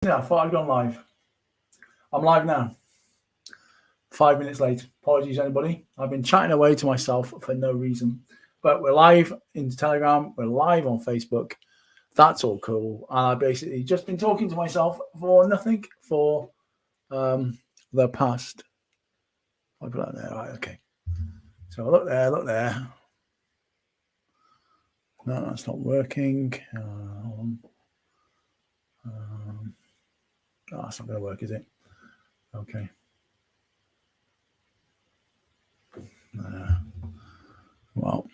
Yeah, I thought I'd gone live. I'm live now. 5 minutes late. Apologies, anybody. I've been chatting away to myself for no reason. But we're live in Telegram. We're live on Facebook. That's all cool. And I basically just been talking to myself for nothing for the past. I put that there. Right, okay. So look there, look there. No, that's not working. Oh, that's not going to work, is it? Okay. Well,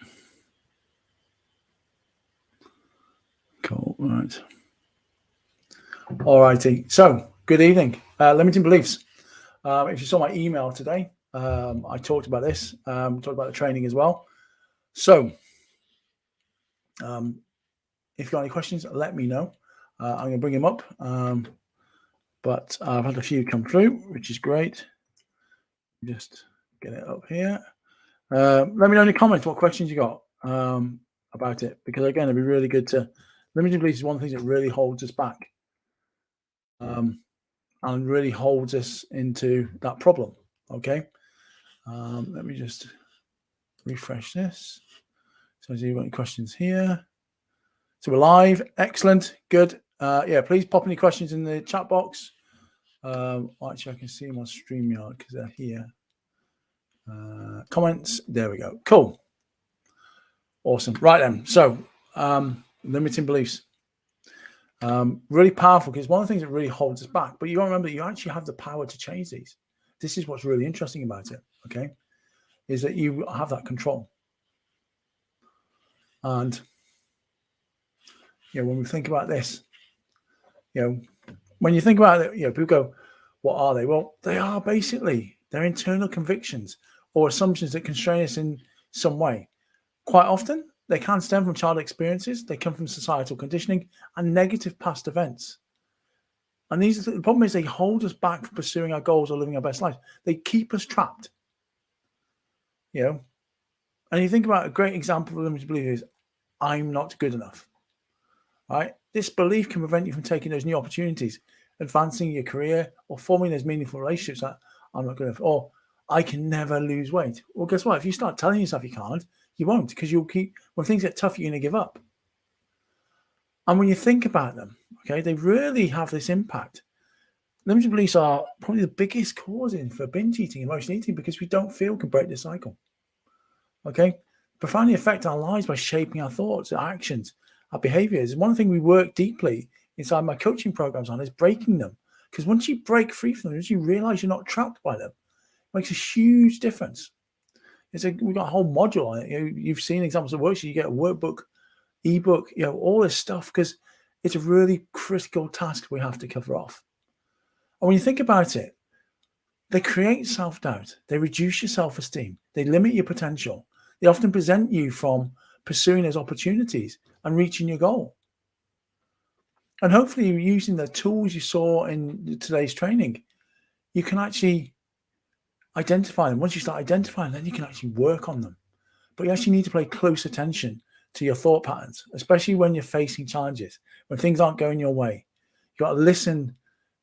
cool. Right. All righty. So, good evening. Limiting beliefs. If you saw my email today, I talked about this. Talked about the training as well. So, if you've got any questions, let me know. I'm going to bring them up. But I've had a few come through, which is great. Just get it up here. Let me know in the comments what questions you got about it, because again, it'd be really good to. Limiting beliefs is one of the things that really holds us back, and really holds us into that problem. Okay. Let me just refresh this. So, do you got any questions here? So we're live. Excellent. Good. Yeah, please pop any questions in the chat box. Actually, I can see them on StreamYard because they're here. Comments. There we go. Cool. Awesome. Right then. So, limiting beliefs. Really powerful, because one of the things that really holds us back. But you got to remember that you actually have the power to change these. This is what's really interesting about it. Okay, is that you have that control. And when we think about this, when you think about it, people go, what are they? Well, they are basically their internal convictions or assumptions that constrain us in some way. Quite often, they can stem from childhood experiences. They come from societal conditioning and negative past events. And the problem is they hold us back from pursuing our goals or living our best lives. They keep us trapped. And you think about a great example of limited belief is, I'm not good enough. Right? This belief can prevent you from taking those new opportunities, advancing your career, or forming those meaningful relationships that I'm not good enough, or I can never lose weight. Well, guess what? If you start telling yourself you can't, you won't, because you'll keep, when things get tough, you're going to give up. And when you think about them, okay, they really have this impact. Limited beliefs are probably the biggest causing for binge eating, emotional eating, because we don't feel can break the cycle. Okay, profoundly affect our lives by shaping our thoughts, our actions, our behaviors. One thing we work deeply inside my coaching programs on is breaking them. Because once you break free from them, once you realize you're not trapped by them, it makes a huge difference. We've got a whole module on it. You've seen examples of worksheets. You get a workbook, ebook, all this stuff, because it's a really critical task we have to cover off. And when you think about it, they create self-doubt. They reduce your self-esteem. They limit your potential. They often prevent you from pursuing those opportunities and reaching your goal. And hopefully, using the tools you saw in today's training, you can actually identify them. Once you start identifying them, then you can actually work on them. But you actually need to pay close attention to your thought patterns, especially when you're facing challenges, when things aren't going your way. You've got to listen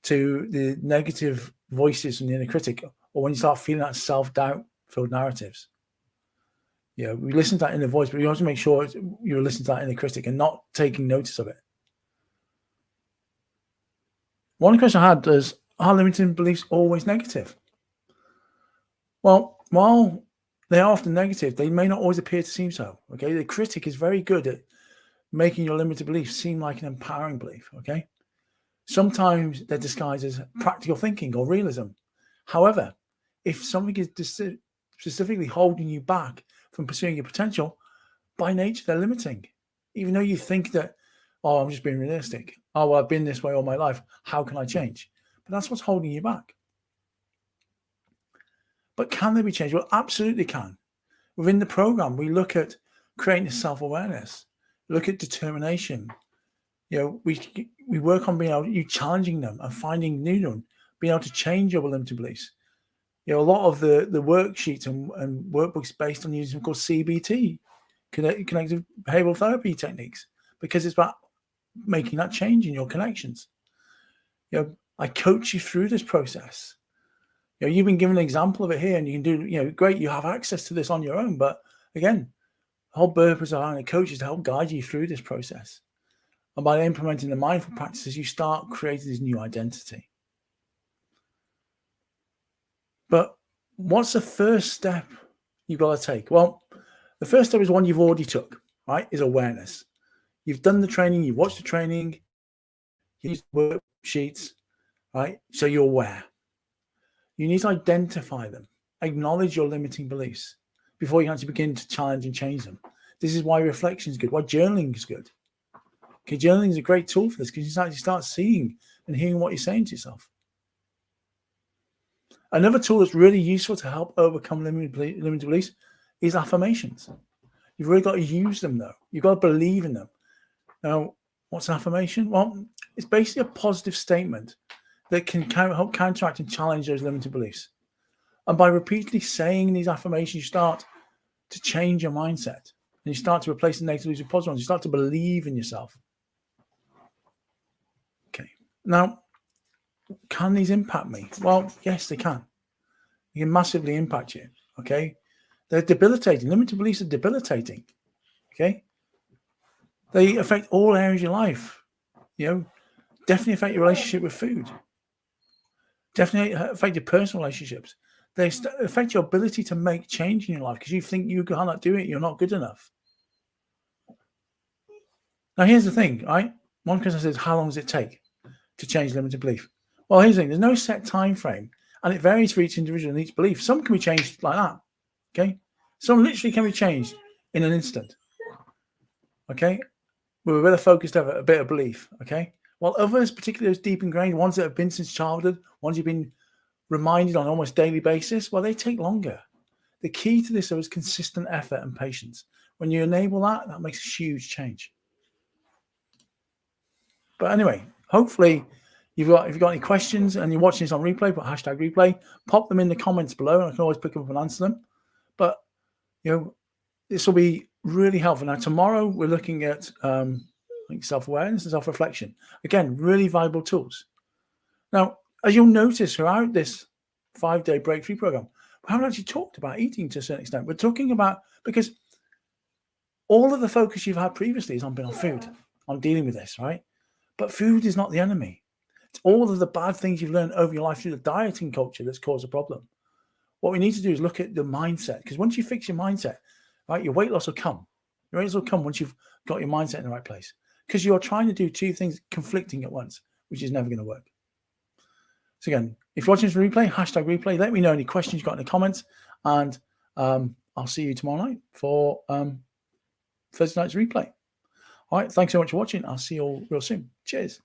to the negative voices from the inner critic, or when you start feeling that self-doubt filled narratives. We listen to that inner voice, but you have to make sure you're listening to that inner critic and not taking notice of it. One question I had is, are limiting beliefs always negative? Well, while they are often negative, they may not always appear to seem so. Okay, the critic is very good at making your limited beliefs seem like an empowering belief. Okay, sometimes they're disguised as practical thinking or realism. However, if something is specifically holding you back from pursuing your potential, by nature they're limiting. Even though you think that, oh, I'm just being realistic. Oh, well, I've been this way all my life. How can I change? But that's what's holding you back. But can they be changed? Well, absolutely can. Within the program, we look at creating self-awareness, look at determination. We work on you challenging them and finding new ones, being able to change your limited beliefs. A lot of the worksheets and workbooks based on using something called CBT, connective behavioral therapy techniques, because it's about making that change in your connections. I coach you through this process. You've been given an example of it here, and you can do, great, you have access to this on your own. But again, the whole purpose of having a coach is to help guide you through this process. And by implementing the mindful practices, you start creating this new identity. But what's the first step you've got to take? Well, the first step is one you've already took, right? Is awareness. You've done the training, you've watched the training, you use worksheets, right? So you're aware. You need to identify them, acknowledge your limiting beliefs before you actually begin to challenge and change them. This is why reflection is good, why journaling is good. Okay, journaling is a great tool for this because you actually start seeing and hearing what you're saying to yourself. Another tool that's really useful to help overcome limiting beliefs is affirmations. You've really got to use them, though. You've got to believe in them. Now, what's an affirmation? Well, it's basically a positive statement that can help counteract and challenge those limiting beliefs. And by repeatedly saying these affirmations, you start to change your mindset. And you start to replace the negative beliefs with positive ones. You start to believe in yourself. Okay. Now, can these impact me? Well, yes, they can. They can massively impact you. Okay. They're debilitating. Limited beliefs are debilitating. Okay. They affect all areas of your life. Definitely affect your relationship with food. Definitely affect your personal relationships. They affect your ability to make change in your life because you think you cannot do it. You're not good enough. Now, here's the thing, right? One person says, how long does it take to change limited belief? Well, here's the thing. There's no set time frame, and it varies for each individual and each belief. Some can be changed like that, okay? Some literally can be changed in an instant, okay? With a bit of focused effort, a bit of belief, okay? While others, particularly those deep ingrained, ones that have been since childhood, ones you've been reminded on an almost daily basis, well, they take longer. The key to this, though, is consistent effort and patience. When you enable that, that makes a huge change. But anyway, hopefully, if you've got any questions and you're watching this on replay, put #replay, pop them in the comments below, and I can always pick them up and answer them. But this will be really helpful. Now, tomorrow we're looking at self-awareness and self-reflection. Again, really valuable tools. Now, as you'll notice throughout this 5-day break-free program, we haven't actually talked about eating to a certain extent. We're talking about, because all of the focus you've had previously has been on food, on dealing with this, right? But food is not the enemy. It's all of the bad things you've learned over your life through the dieting culture that's caused a problem. What we need to do is look at the mindset, because once you fix your mindset, right, your weight loss will come. Your weight loss will come once you've got your mindset in the right place, because you're trying to do two things conflicting at once, which is never going to work. So again, if you're watching this replay, #replay, let me know any questions you've got in the comments, and I'll see you tomorrow night for Thursday night's replay. All right, thanks so much for watching. I'll see you all real soon. Cheers.